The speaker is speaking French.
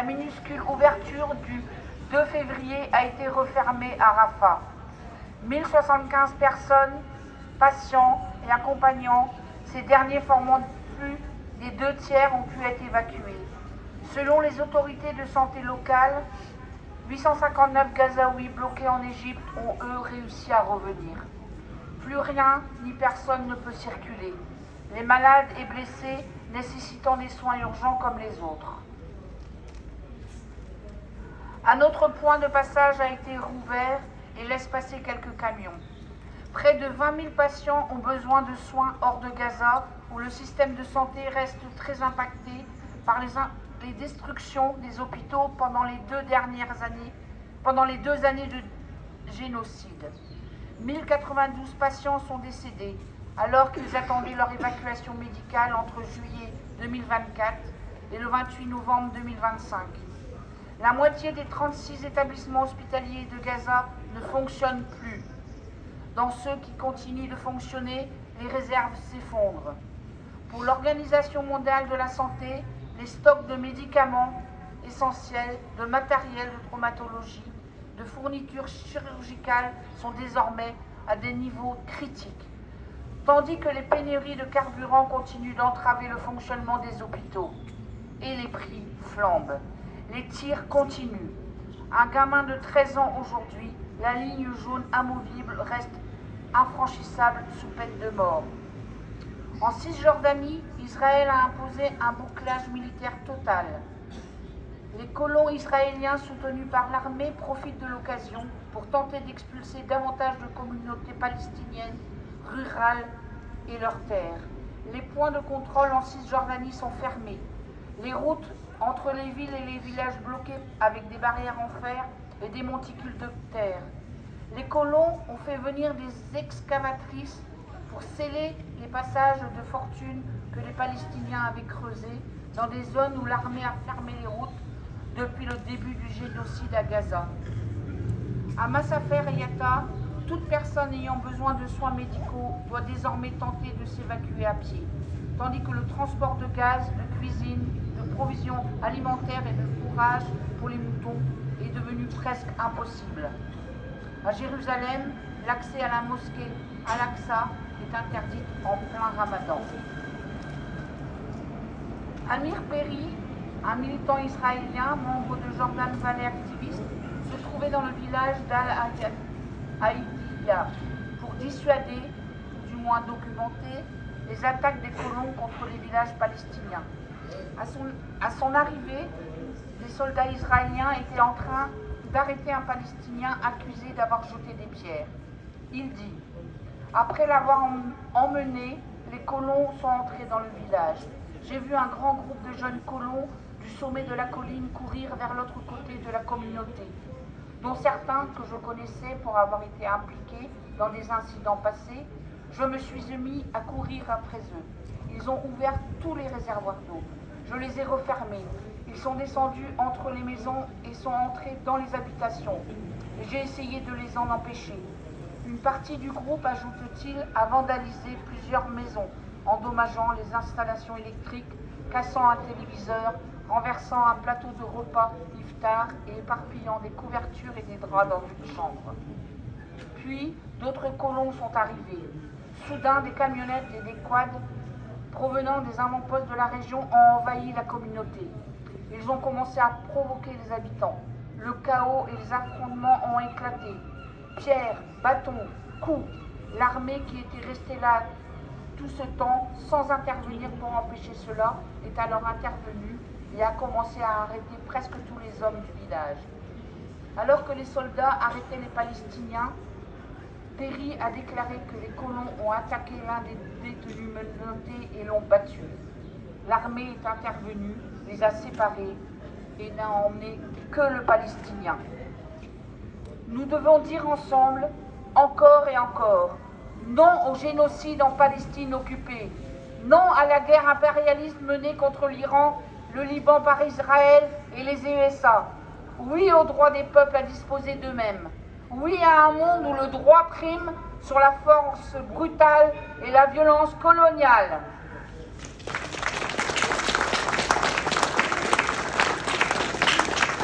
La minuscule ouverture du 2 février a été refermée à Rafah. 1075 personnes, patients et accompagnants, ces derniers formant plus des 2/3 ont pu être évacués. Selon les autorités de santé locales, 859 Gazaouis bloqués en Égypte ont eux réussi à revenir. Plus rien ni personne ne peut circuler. Les malades et blessés nécessitant des soins urgents comme les autres. Un autre point de passage a été rouvert et laisse passer quelques camions. Près de 20 000 patients ont besoin de soins hors de Gaza, où le système de santé reste très impacté par les destructions des hôpitaux pendant les 2 années de génocide. 1092 patients sont décédés, alors qu'ils attendaient leur évacuation médicale entre juillet 2024 et le 28 novembre 2025. La moitié des 36 établissements hospitaliers de Gaza ne fonctionnent plus. Dans ceux qui continuent de fonctionner, les réserves s'effondrent. Pour l'Organisation mondiale de la santé, les stocks de médicaments essentiels, de matériel de traumatologie, de fournitures chirurgicales sont désormais à des niveaux critiques, tandis que les pénuries de carburant continuent d'entraver le fonctionnement des hôpitaux. Et les prix flambent. Les tirs continuent. Un gamin de 13 ans aujourd'hui, la ligne jaune amovible reste infranchissable sous peine de mort. En Cisjordanie, Israël a imposé un bouclage militaire total. Les colons israéliens soutenus par l'armée profitent de l'occasion pour tenter d'expulser davantage de communautés palestiniennes, rurales et leurs terres. Les points de contrôle en Cisjordanie sont fermés. Les routes entre les villes et les villages bloqués avec des barrières en fer et des monticules de terre. Les colons ont fait venir des excavatrices pour sceller les passages de fortune que les Palestiniens avaient creusés dans des zones où l'armée a fermé les routes depuis le début du génocide à Gaza. À Massafer et Yatta, toute personne ayant besoin de soins médicaux doit désormais tenter de s'évacuer à pied, tandis que le transport de gaz, de cuisine, de provisions alimentaires et de fourrage pour les moutons est devenu presque impossible. À Jérusalem, l'accès à la mosquée Al-Aqsa est interdit en plein Ramadan. Amir Peri, un militant israélien, membre de Jordan Valley Activist, se trouvait dans le village d'Al-Aïdia pour dissuader, ou du moins documenter, les attaques des colons contre les villages palestiniens. À son arrivée, les soldats israéliens étaient en train d'arrêter un Palestinien accusé d'avoir jeté des pierres. Il dit « Après l'avoir emmené, les colons sont entrés dans le village. J'ai vu un grand groupe de jeunes colons du sommet de la colline courir vers l'autre côté de la communauté, dont certains que je connaissais pour avoir été impliqués dans des incidents passés. Je me suis mis à courir après eux. Ils ont ouvert tous les réservoirs d'eau. Je les ai refermés. Ils sont descendus entre les maisons et sont entrés dans les habitations. J'ai essayé de les en empêcher. Une partie du groupe, ajoute-t-il, a vandalisé plusieurs maisons, endommageant les installations électriques, cassant un téléviseur, renversant un plateau de repas iftar et éparpillant des couvertures et des draps dans une chambre. Puis, d'autres colons sont arrivés. Soudain, des camionnettes et des quads provenant des avant-postes de la région ont envahi la communauté. Ils ont commencé à provoquer les habitants. Le chaos et les affrontements ont éclaté. Pierres, bâtons, coups. L'armée qui était restée là tout ce temps sans intervenir pour empêcher cela est alors intervenue et a commencé à arrêter presque tous les hommes du village. Alors que les soldats arrêtaient les Palestiniens, Peri a déclaré que les colons ont attaqué l'un des détenus menottés et l'ont battu. L'armée est intervenue, les a séparés et n'a emmené que le Palestinien. Nous devons dire ensemble, encore et encore, non au génocide en Palestine occupée, non à la guerre impérialiste menée contre l'Iran, le Liban par Israël et les USA. Oui au droit des peuples à disposer d'eux-mêmes. Oui à un monde où le droit prime sur la force brutale et la violence coloniale.